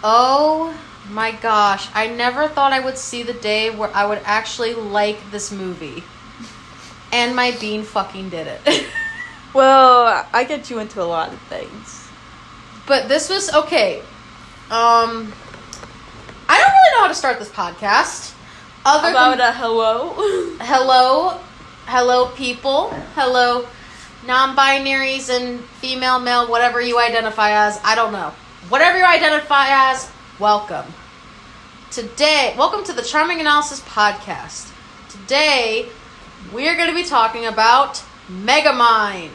Oh my gosh. I never thought I would see the day where I would actually like this movie. And my bean fucking did it. Well, I get you into a lot of things. But this was okay. I don't really know how to start this podcast. Hello? Hello people. Hello non-binaries and female, male, whatever you identify as. I don't know. Whatever you identify as, welcome. Welcome to the CharmingAnalysis podcast. Today, we're going to be talking about Megamind.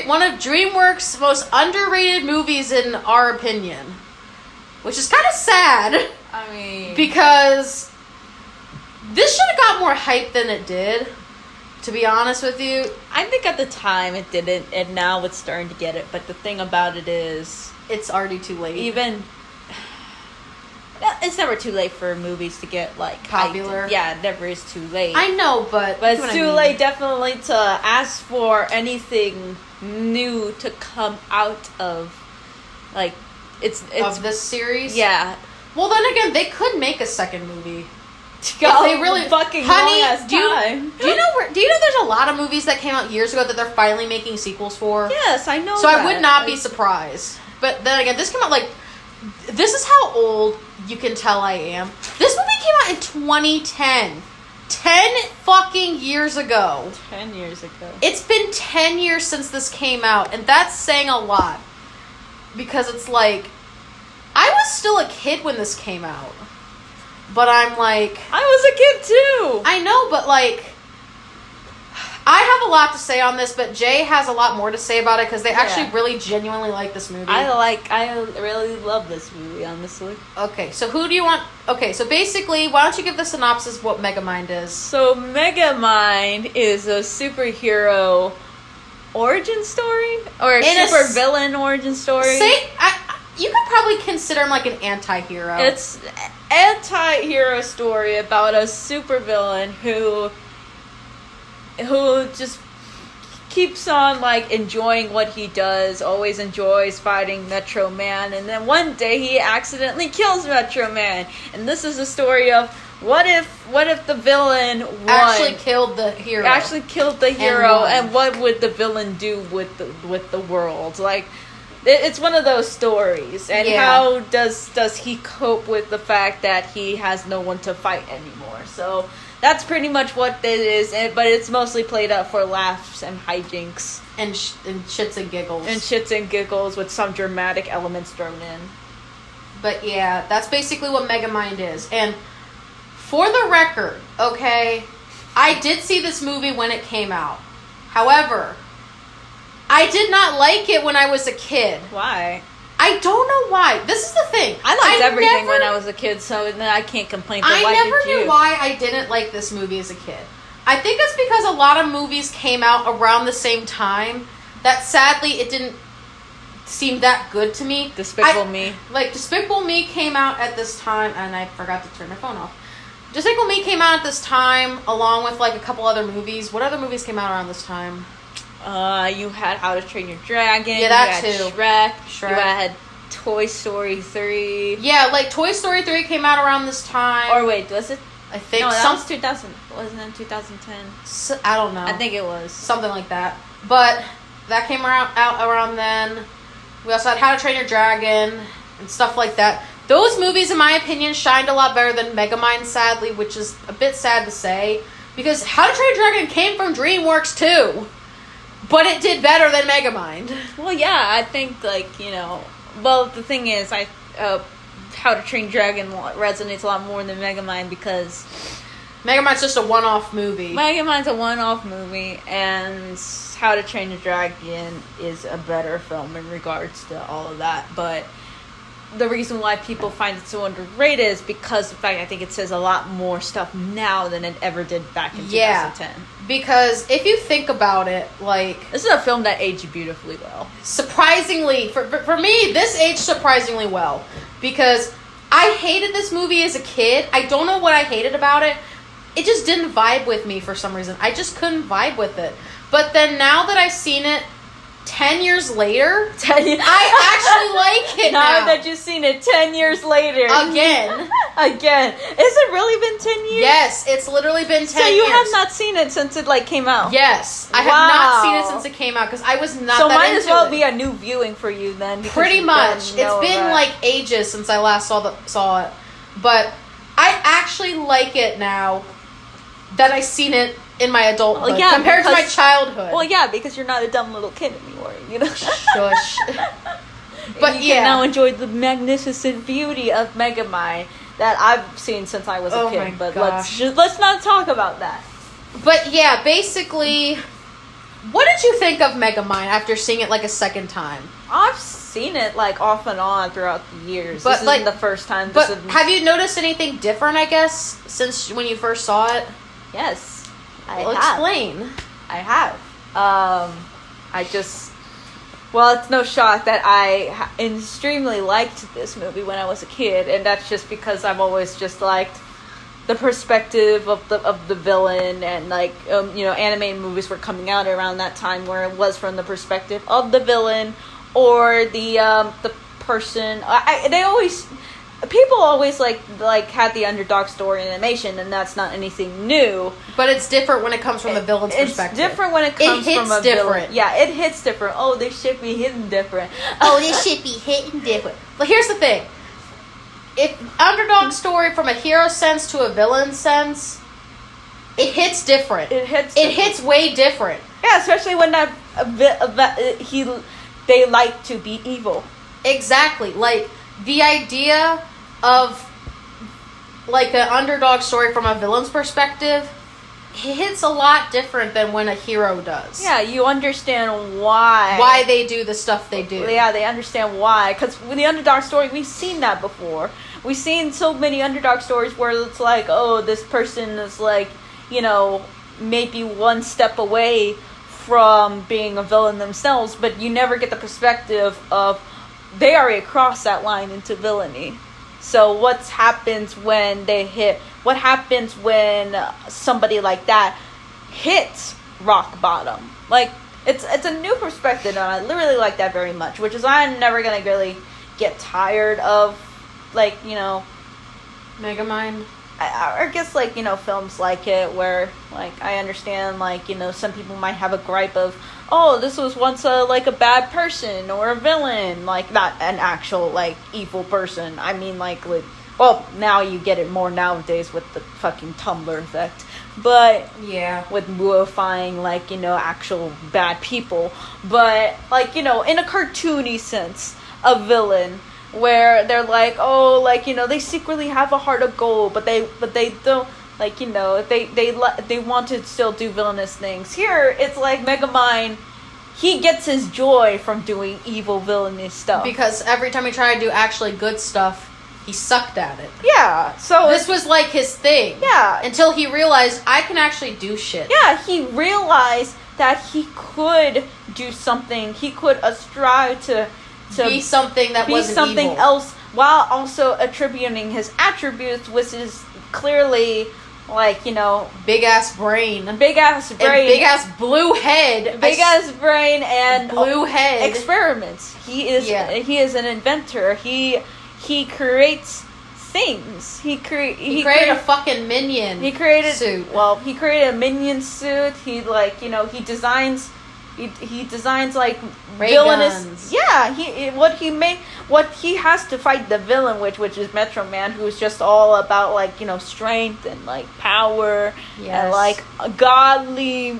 One of DreamWorks' most underrated movies in our opinion. Which is kind of sad. I mean... Because this should have got more hype than it did. To be honest with you. I think at the time it didn't, and now it's starting to get it. But the thing about it is... It's already too late. It's never too late for movies to get, like... popular. Hyped. Yeah, it never is too late. I know, but it's too late, definitely, to ask for anything new to come out of, like... It's of this series? Yeah. Well, then again, they could make a second movie. If they really fucking honey, do you know there's a lot of movies that came out years ago that they're finally making sequels for? Yes, I know. So I would not be surprised. But then again, this came out this is how old you can tell I am. This movie came out in 2010. 10 fucking years ago. 10 years ago. It's been 10 years since this came out, and that's saying a lot. Because it's like, I was still a kid when this came out. But I'm like... I was a kid too! I know, but like... I have a lot to say on this, but Jay has a lot more to say about it because they actually really genuinely like this movie. I really love this movie, honestly. Okay, so who do you want... Okay, so basically, why don't you give the synopsis of what Megamind is? So Megamind is a superhero origin story? Or a super villain origin story? You could probably consider him like an anti-hero. It's an anti-hero story about a supervillain who just keeps on like enjoying what he does, always enjoys fighting Metro Man, and then one day he accidentally kills Metro Man. And this is a story of what if the villain actually killed the hero. And what would the villain do with the world? Like, it's one of those stories. And how does he cope with the fact that he has no one to fight anymore? So that's pretty much what it is, but it's mostly played up for laughs and hijinks. And shits and giggles. And shits and giggles with some dramatic elements thrown in. But yeah, that's basically what Megamind is. And for the record, okay, I did see this movie when it came out. However, I did not like it when I was a kid. Why? I don't know why. This is the thing. I liked everything when I was a kid, so I can't complain. But I never knew why I didn't like this movie as a kid. I think it's because a lot of movies came out around the same time that sadly it didn't seem that good to me. Despicable Me. Like, Despicable Me came out at this time, and I forgot to turn my phone off. Despicable Me came out at this time, along with like a couple other movies. What other movies came out around this time? You had How to Train Your Dragon. Yeah, that you had Shrek. You had Toy Story 3. Yeah, like Toy Story 3 came out around this time. Or wait, was it? I think no, that was 2000. Wasn't it 2010? I don't know. I think it was something like that. But that came out around then. We also had How to Train Your Dragon and stuff like that. Those movies, in my opinion, shined a lot better than Megamind, sadly, which is a bit sad to say. Because How to Train Your Dragon came from DreamWorks, too. But it did better than Megamind. Well, yeah, I think, like, well, the thing is, How to Train Your Dragon resonates a lot more than Megamind because Megamind's just a one-off movie. Megamind's a one-off movie, and How to Train Your Dragon is a better film in regards to all of that. But the reason why people find it so underrated is because, in fact, I think it says a lot more stuff now than it ever did back in 2010. Because if you think about it, like... This is a film that aged beautifully well. Surprisingly, for me, this aged surprisingly well. Because I hated this movie as a kid. I don't know what I hated about it. It just didn't vibe with me for some reason. I just couldn't vibe with it. But then now that I've seen it 10 years later, I actually like it now. Now that you've seen it 10 years later. Again. Again. Has it really been 10 years? Yes, it's literally been 10 years. So you have not seen it since it like came out? Yes. I have not seen it since it came out because I was not that might into as well it. be a new viewing for you then. Pretty much. It's been like ages since I last saw it. But I actually like it now that I've seen it in my adulthood compared to my childhood. Well, yeah, because you're not a dumb little kid anymore, you know? Shush. But you can now enjoy the magnificent beauty of Megamind that I've seen since I was a kid. But let's not talk about that. But yeah, basically, what did you think of Megamind after seeing it like a second time? I've seen it like off and on throughout the years. But this isn't the first time. But have you noticed anything different, I guess, since when you first saw it? Yes, I have. Explain. I have. Well, it's no shock that I extremely liked this movie when I was a kid, and that's just because I've always just liked the perspective of the villain, and like animated movies were coming out around that time where it was from the perspective of the villain or the person. People always like had the underdog story in animation, and that's not anything new. But it's different when it comes from the villain's perspective. It's different when it comes from a different. villain. Yeah, it hits different. Oh, this shit be hitting different. Oh, this shit be hitting different. But here's the thing. If underdog story from a hero sense to a villain sense, it hits different. It hits way different. Yeah, especially when they like to be evil. Exactly. Like the idea of like an underdog story from a villain's perspective, it hits a lot different than when a hero does. Yeah, you understand why. Why they do the stuff they do. Yeah, they understand why. Because with the underdog story, we've seen that before. We've seen so many underdog stories where it's like, oh, this person is like, maybe one step away from being a villain themselves, but you never get the perspective of they already crossed that line into villainy. So what happens when what happens when somebody like that hits rock bottom? Like, it's a new perspective, and I really like that very much, which is why I'm never going to really get tired of, like, Megamind. I guess, like, films like it, where, like, I understand, like, some people might have a gripe of, oh, this was once a bad person or a villain, like, not an actual, like, evil person. I mean, like, well, now you get it more nowadays with the fucking Tumblr effect, but, yeah, with muifying, like, actual bad people, but, like, in a cartoony sense, a villain, where they're like, oh, like, they secretly have a heart of gold, but they don't, like, they want to still do villainous things. Here, it's like Megamind, he gets his joy from doing evil, villainous stuff. Because every time he tried to do actually good stuff, he sucked at it. Yeah, so this was like his thing. Yeah. Until he realized, I can actually do shit. Yeah, he realized that he could do something. He could strive to be something that wasn't something evil. else, while also attributing his attributes, which is clearly, like, big ass brain, and big ass blue head, and blue head experiments. He is an inventor. He creates things. He created a fucking minion. He created suit. Well, he created a minion suit. He he designs. He designs like ray villainous. Guns. Yeah, what he has to fight the villain, which is Metro Man, who's just all about, like, strength and, like, power. Yes. And, like, godly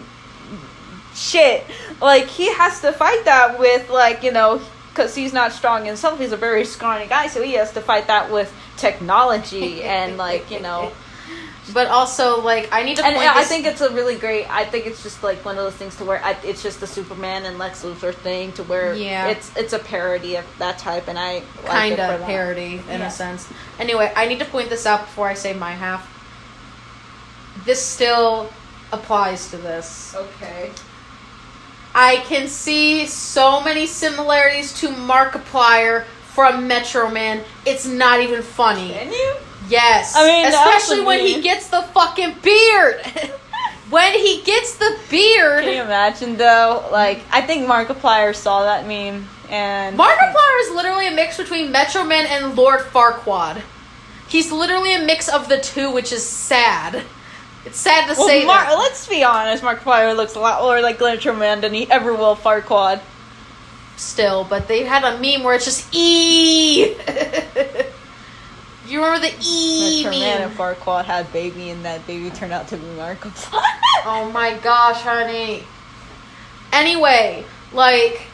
shit. Like, he has to fight that with, like, because he's not strong himself. He's a very scrawny guy, so he has to fight that with technology and, like, But also, like, I need to point I think it's a really great, I think it's just, like, one of those things to where it's just the Superman and Lex Luthor thing, to where it's a parody of that type, and I like kind it for of that. parody in a sense. Anyway, I need to point this out before I say my half. This still applies to this. Okay. I can see so many similarities to Markiplier from Metro Man. It's not even funny. Can you? Yes. I mean, especially when he gets the fucking beard. When he gets the beard. Can you imagine, though? Like, I think Markiplier saw that meme And Markiplier is literally a mix between Metro Man and Lord Farquaad. He's literally a mix of the two, which is sad. It's sad to say that. Let's be honest, Markiplier looks a lot more like Metro Man than he ever will Farquaad. Still, but they had a meme where it's just E. You remember the E Metro meme? Man and Farquaad had a baby, and that baby turned out to be Markiplier. Oh my gosh, honey. Anyway, like,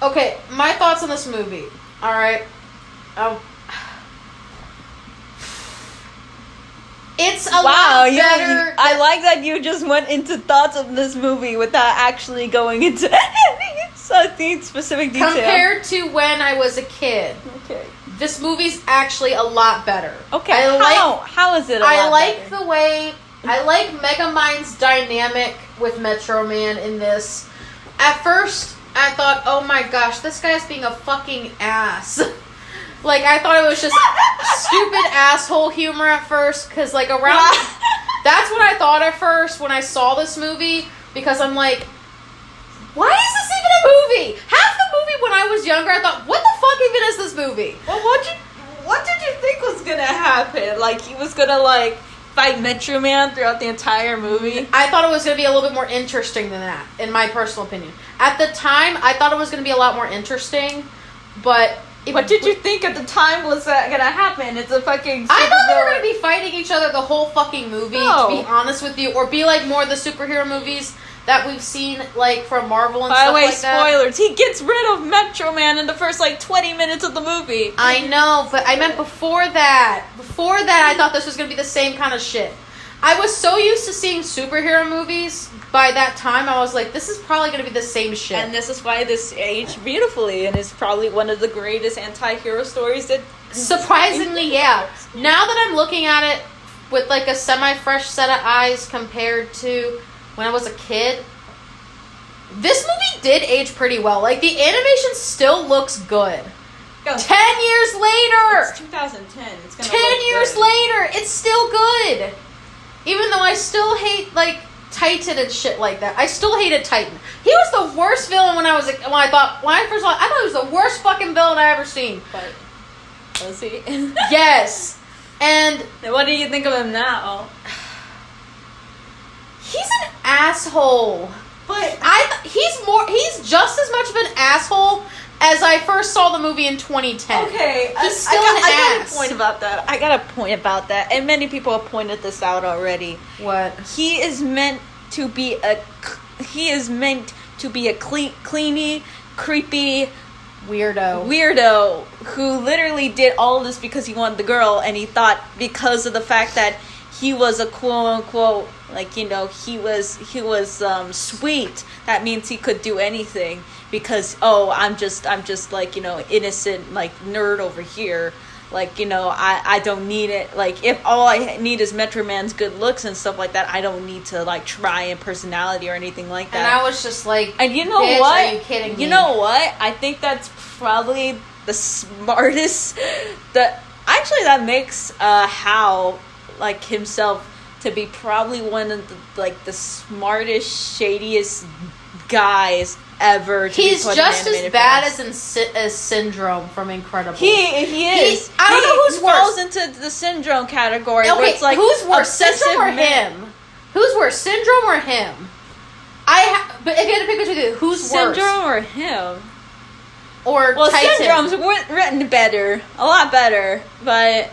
okay, my thoughts on this movie. All right, it's a lot better. I like that you just went into thoughts of this movie without actually going into any specific detail. Compared to when I was a kid. Okay. This movie's actually a lot better. Okay. How is it a lot better? I like the way... I like Megamind's dynamic with Metro Man in this. At first, I thought, oh my gosh, this guy's being a fucking ass. Like, I thought it was just stupid asshole humor at first, because, like, around... That's what I thought at first when I saw this movie, because I'm like, why is this even a movie? Half the movie when I was younger, I thought, what the fuck even is this movie? Well, what did you think was gonna happen? Like, he was gonna, like, fight Metro Man throughout the entire movie? I thought it was gonna be a little bit more interesting than that, in my personal opinion. At the time, I thought it was gonna be a lot more interesting, but... What did you think at the time was gonna happen? It's a fucking... I thought they were gonna be fighting each other the whole fucking movie, to be honest with you. Or be like more of the superhero movies that we've seen, like, from Marvel and stuff like that. By the way, spoilers. He gets rid of Metro Man in the first, like, 20 minutes of the movie. I know, but I meant before that. Before that, I thought this was gonna be the same kind of shit. I was so used to seeing superhero movies, by that time I was like, this is probably going to be the same shit. And this is why this aged beautifully, and is probably one of the greatest anti-hero stories that... Surprisingly, yeah. Now that I'm looking at it with like a semi-fresh set of eyes compared to when I was a kid, this movie did age pretty well. Like, the animation still looks good. 10 years later! It's 2010. It's gonna 10 years later, it's still good. Even though I still hate, like, Titan and shit like that. I still hated Titan. He was the worst villain when I first saw it. I thought he was the worst fucking villain I ever seen. But was he? Yes. And what do you think of him now? He's an asshole. But he's just as much of an asshole as I first saw the movie in 2010. Okay, he's still an ass. I got a point about that. And many people have pointed this out already. What? He is meant to be a cleany, creepy weirdo who literally did all this because he wanted the girl, and he thought because of the fact that he was a quote unquote, like, you know, he was sweet, that means he could do anything because, oh, I'm just like, you know, innocent, like, nerd over here, like, you know, I don't need it, like, if all I need is Metro Man's good looks and stuff like that, I don't need to, like, try in personality or anything like that. And I was just like, and you know bitch, what? Are you kidding me? You know what? I think that's probably the smartest, that makes Hal, like, himself to be probably one of the, like, the smartest, shadiest guys ever. He's just as bad as Syndrome from Incredibles. He is. I don't know who's worse. Falls into the Syndrome category. Okay, where it's like who's worse, Syndrome or him? Who's worse, Syndrome or him? But if you had to pick between the two, who's worse? Syndrome or him? Or Titan? Syndrome's written better, a lot better. But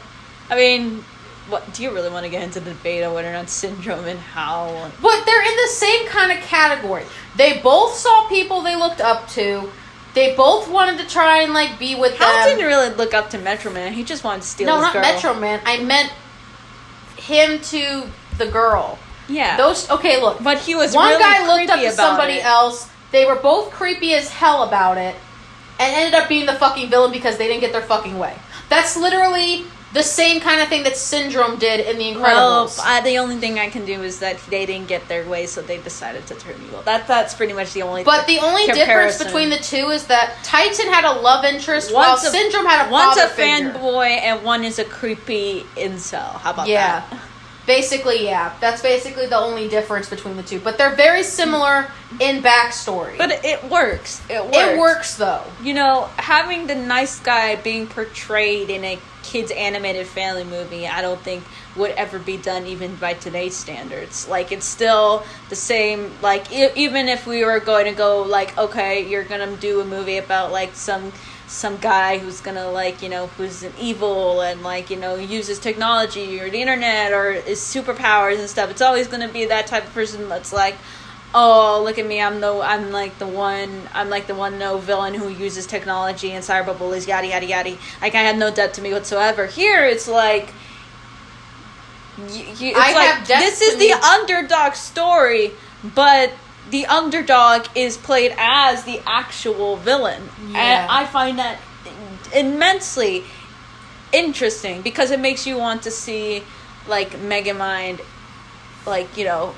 I mean, what do you really want to get into the debate on whether or not Syndrome and Hal? But they're in the same kind of category. They both saw people they looked up to. They both wanted to try and, like, be with them. Hal didn't really look up to Metro Man. He just wanted to steal his girl. No, not Metro Man. I meant him to the girl. Yeah. Okay, look. But he was one really guy looked up creepy to somebody else. They were both creepy as hell about it, and ended up being the fucking villain because they didn't get their fucking way. That's literally the same kind of thing that Syndrome did in The Incredibles. Well, the only thing I can do is that they didn't get their way, so they decided to turn evil. That's pretty much the only. But the only difference between the two is that Titan had a love interest, while Syndrome had a father figure. One's a fanboy and one is a creepy incel. How about that? Basically, yeah. That's basically the only difference between the two. But they're very similar in backstory. But it works. It works, though. You know, having the nice guy being portrayed in a kids animated family movie, I don't think would ever be done even by today's standards. Like, it's still the same, like, even if we were going to go, like, okay, you're gonna do a movie about, like, some guy who's gonna, like, you know, who's an evil and, like, you know, uses technology or the internet or is superpowers and stuff, it's always gonna be that type of person that's like, oh, look at me, I'm the one no villain who uses technology and cyberbullies, yada yada yada. Like, I had no depth to me whatsoever. Here it's like this is the underdog story, but the underdog is played as the actual villain. Yeah. And I find that immensely interesting because it makes you want to see, like, Megamind, like, you know,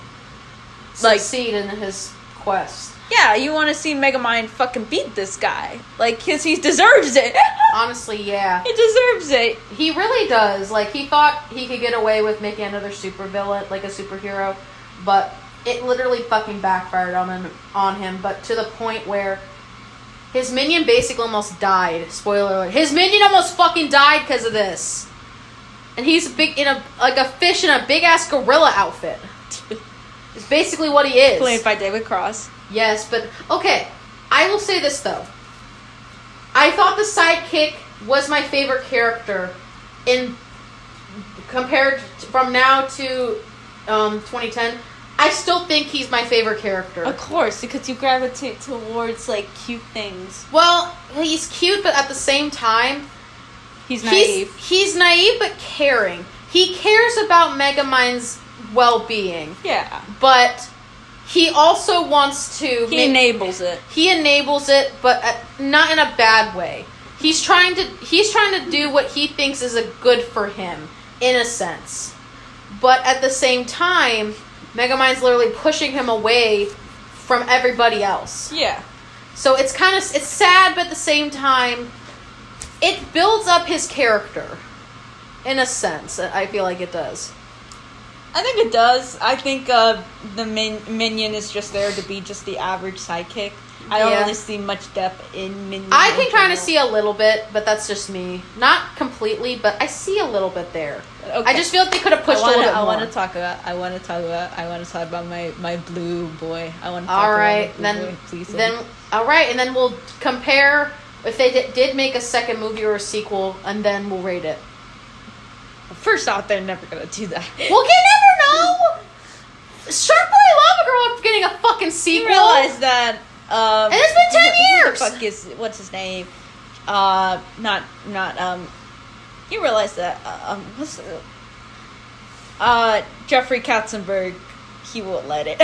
succeed in his quest. Yeah, you want to see Megamind fucking beat this guy. Like, because he deserves it. Honestly, yeah. He deserves it. He really does. Like, he thought he could get away with making another supervillain, like a superhero, but it literally fucking backfired on him, but to the point where his minion basically almost died. Spoiler alert. His minion almost fucking died because of this. And he's big in a fish in a big-ass gorilla outfit. It's basically what he is. Played by David Cross. Yes, but okay. I will say this though. I thought the sidekick was my favorite character compared from now to 2010. I still think he's my favorite character. Of course, because you gravitate towards, like, cute things. Well, he's cute, but at the same time, he's naive. He's naive but caring. He cares about Megamind's well-being. Yeah. But he also wants to... He enables it. He enables it, but not in a bad way. He's trying to do what he thinks is a good for him, in a sense. But at the same time, Megamind's literally pushing him away from everybody else. Yeah. So it's sad, but at the same time, it builds up his character. In a sense, I feel like it does. I think it does. I think the minion is just there to be just the average sidekick. I don't really see much depth in minion. I can kind of see a little bit, but that's just me. Not completely, but I see a little bit there. Okay. I just feel like they could have pushed a little bit more. I want to talk about my blue boy. I want to talk all right, about my blue then, boy, please. Then all right, and then we'll compare if they did make a second movie or a sequel, and then we'll rate it. First off, they're never gonna do that. Well, you never know. Shark Boy Lava Girl getting a fucking sequel. You realize that? And it's been 10 years. Who the fuck what's his name? You realize that? Jeffrey Katzenberg, he won't let it.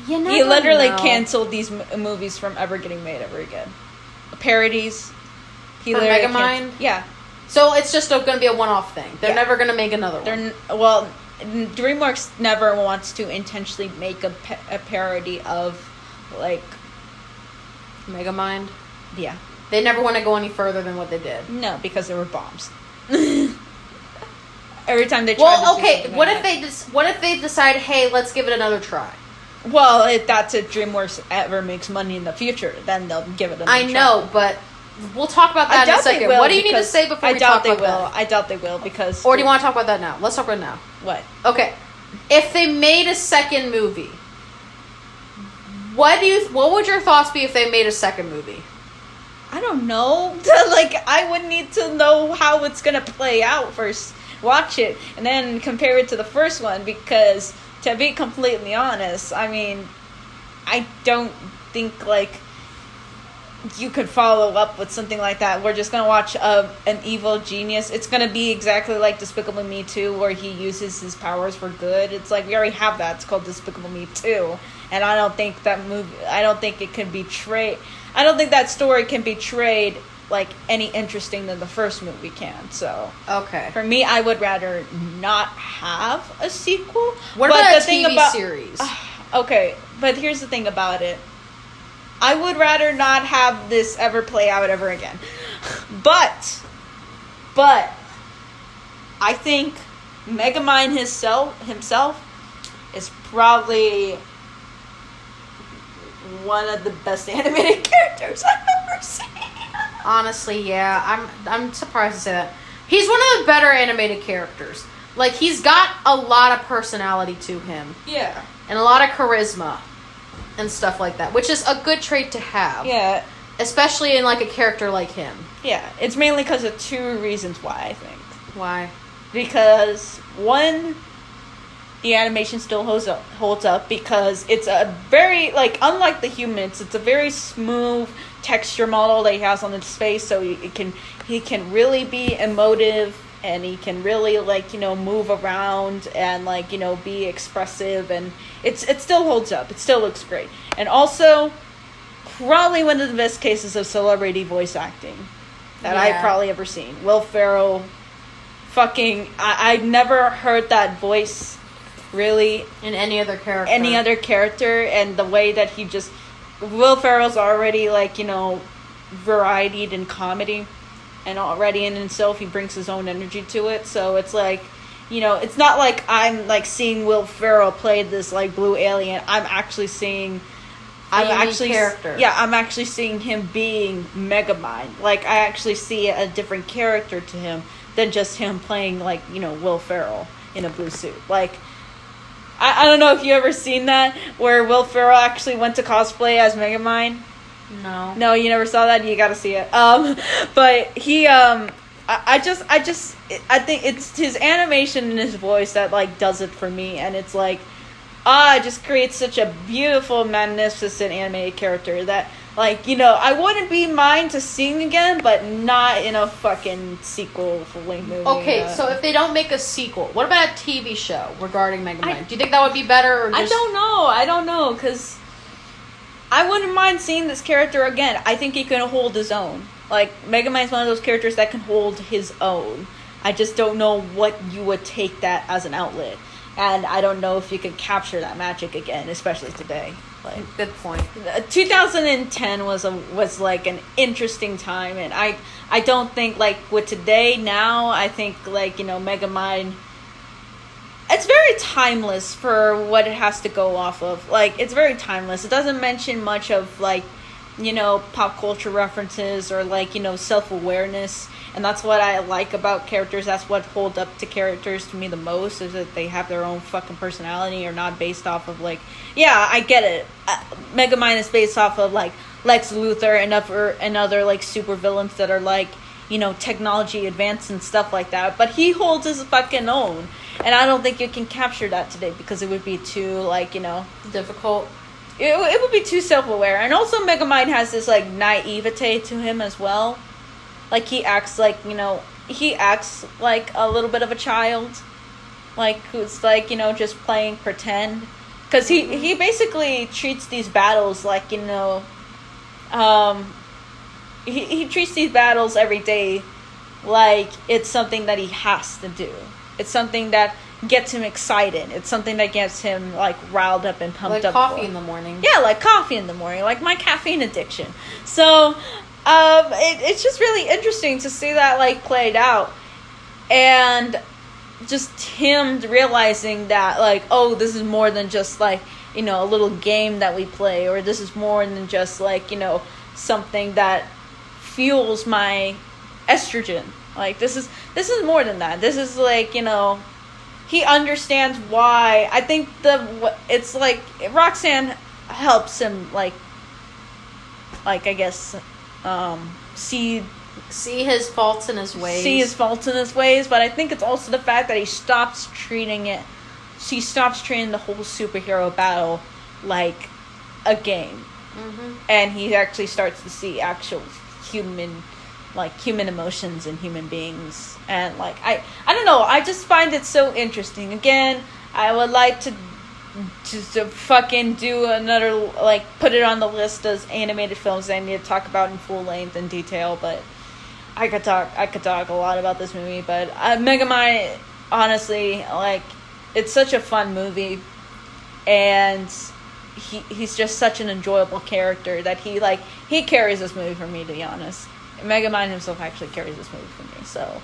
He literally canceled these movies from ever getting made ever again. Parodies. For Megamind? Yeah. So it's just going to be a one-off thing. They're never going to make another one. DreamWorks never wants to intentionally make a parody of, like, Megamind? Yeah. They never want to go any further than what they did. No, because there were bombs. Every time they try to do something what if they decide, hey, let's give it another try? Well, if that's if DreamWorks ever makes money in the future, then they'll give it another try. I know, but we'll talk about that in a second. What do you need to say before we talk about that? I doubt they will, because... Or do you want to talk about that now? Let's talk about it now. What? Okay. If they made a second movie, what would your thoughts be if they made a second movie? I don't know. Like, I would need to know how it's going to play out first. Watch it, and then compare it to the first one, because, to be completely honest, I mean, I don't think, like, you could follow up with something like that. We're just going to watch an evil genius. It's going to be exactly like Despicable Me 2, where he uses his powers for good. It's like, we already have that. It's called Despicable Me 2. And I don't think that it can be I don't think that story can be portrayed like any interesting than the first movie can. So okay, for me, I would rather not have a sequel. What about a TV series? Okay, but here's the thing about it. I would rather not have this ever play out ever again. But I think Megamind himself is probably one of the best animated characters I've ever seen. Honestly, yeah, I'm surprised to say that. He's one of the better animated characters. Like, he's got a lot of personality to him. Yeah. And a lot of charisma and stuff like that, which is a good trait to have. Yeah. Especially in, like, a character like him. Yeah, it's mainly because of two reasons why, I think. Why? Because, one, the animation still holds up because it's a very, like, unlike the humans, it's a very smooth texture model that he has on his face, so he can really be emotive, and he can really, like, move around and, like, be expressive, and it still holds up. It still looks great. And also, probably one of the best cases of celebrity voice acting that I've probably ever seen. Will Ferrell, I've never heard that voice really in any other character, and the way that Will Ferrell's already, like, varietied in comedy, and already in himself he brings his own energy to it, so it's like, it's not like I'm, like, seeing Will Ferrell play this, like, blue alien. I'm actually seeing character. Yeah, I'm actually seeing him being Megamind. Like, I actually see a different character to him than just him playing, like, Will Ferrell in a blue suit. Like, I don't know if you ever seen that, where Will Ferrell actually went to cosplay as Megamind. No, you never saw that? You gotta see it. But he, I think it's his animation and his voice that, like, does it for me, and it's like, it just creates such a beautiful, magnificent animated character that, like, I wouldn't be mine to sing again, but not in a fucking sequel-length movie. Okay, so if they don't make a sequel, what about a TV show regarding Megamind? Do you think that would be better, or just... I don't know, because I wouldn't mind seeing this character again. I think he can hold his own. Like, Megamind's one of those characters that can hold his own. I just don't know what you would take that as an outlet. And I don't know if you can capture that magic again, especially today. Like, good point. 2010 was like an interesting time, and I don't think, like, with today now, I think, like, Megamind, it's very timeless for what it has to go off of. Like, it's very timeless. It doesn't mention much of, like, pop culture references or, like, self-awareness. And that's what I like about characters. That's what holds up to characters to me the most, is that they have their own fucking personality, or not based off of, like, yeah, I get it. Megamind is based off of, like, Lex Luthor and other like, super villains that are, like, technology advanced and stuff like that. But he holds his fucking own. And I don't think you can capture that today, because it would be too, like, difficult. It would be too self-aware. And also Megamind has this, like, naivete to him as well. Like, he acts like, he acts like a little bit of a child. Like, who's, like, just playing pretend. Because he basically treats these battles like, he treats these battles every day like it's something that he has to do. It's something that gets him excited. It's something that gets him, like, riled up and pumped up. Like coffee in the morning. Yeah, like coffee in the morning. Like my caffeine addiction. So... it's just really interesting to see that, like, played out, and just him realizing that, like, oh, this is more than just, like, a little game that we play, or this is more than just, like, something that fuels my estrogen. Like, this is more than that. This is, like, he understands why. I think it's like Roxanne helps him, like I guess, see his faults in his ways. But I think it's also the fact that he stops treating the whole superhero battle like a game. Mm-hmm. And he actually starts to see actual human emotions in human beings. And, like, I don't know, I just find it so interesting. Again, I would like to fucking do another, like, put it on the list as animated films that I need to talk about in full length and detail, but I could talk a lot about this movie. But Megamind, honestly, like, it's such a fun movie, and he's just such an enjoyable character that he carries this movie for me, to be honest. Megamind himself actually carries this movie for me, so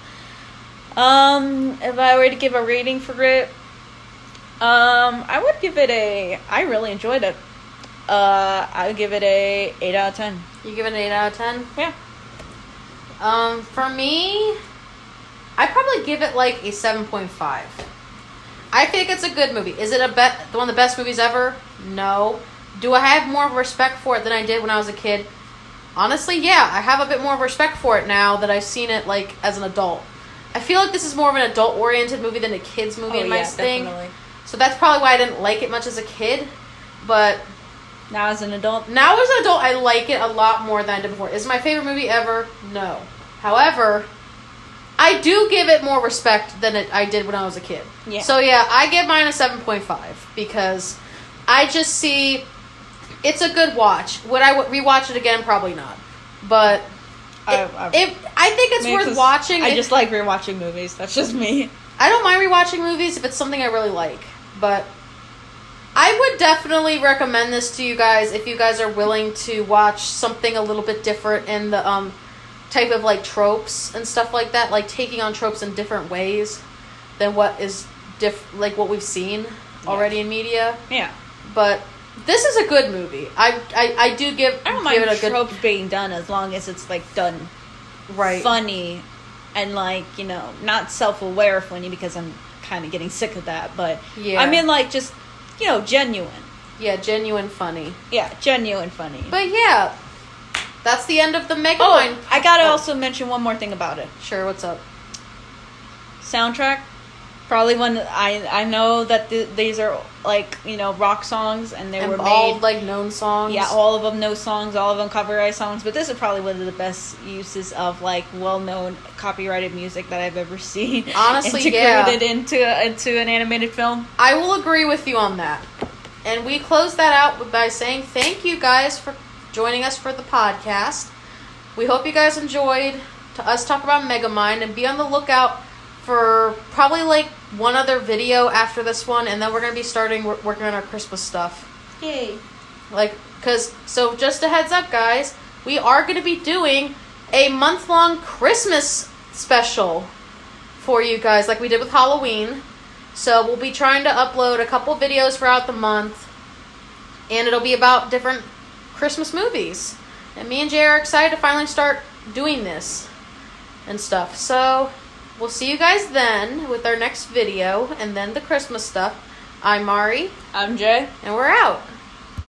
If I were to give a rating for it, I would give it I really enjoyed it. I would give it a 8 out of 10. You give it an 8 out of 10? Yeah. For me, I'd probably give it like a 7.5. I think it's a good movie. Is it one of the best movies ever? No. Do I have more respect for it than I did when I was a kid? Honestly, yeah. I have a bit more respect for it now that I've seen it like as an adult. I feel like this is more of an adult-oriented movie than a kid's movie in my thing. Definitely. So that's probably why I didn't like it much as a kid. But now as an adult? Now as an adult, I like it a lot more than I did before. Is it my favorite movie ever? No. However, I do give it more respect than I did when I was a kid. Yeah. So yeah, I give mine a 7.5 because I just see it's a good watch. Would I rewatch it again? Probably not. But I think it's worth watching. I just like rewatching movies. That's just me. I don't mind rewatching movies if it's something I really like. But I would definitely recommend this to you guys if you guys are willing to watch something a little bit different in the type of like tropes and stuff like that, like taking on tropes in different ways than what is like what we've seen already in media. Yeah. But this is a good movie. I do give. I don't mind it a tropes being done as long as it's like done right, funny, and like not self-aware funny because I'm kind of getting sick of that. But yeah, I mean like just genuine. Yeah, genuine funny. Yeah, genuine funny. But yeah, that's the end of the Megamind. Oh, I gotta also mention one more thing about it. Sure, what's up? Soundtrack. Probably one I know that these are like rock songs and they were made all like known songs. Yeah, all of them known songs, all of them copyright songs. But this is probably one of the best uses of like well-known copyrighted music that I've ever seen. Honestly, integrated into an animated film. I will agree with you on that. And we close that out by saying thank you guys for joining us for the podcast. We hope you guys enjoyed us talk about Megamind, and be on the lookout for probably like one other video after this one, and then we're going to be starting working on our Christmas stuff. Yay. So just a heads up, guys, we are going to be doing a month-long Christmas special for you guys like we did with Halloween. So we'll be trying to upload a couple videos throughout the month, and it'll be about different Christmas movies. And me and Jay are excited to finally start doing this and stuff. So we'll see you guys then with our next video and then the Christmas stuff. I'm Mari. I'm Jay. And we're out.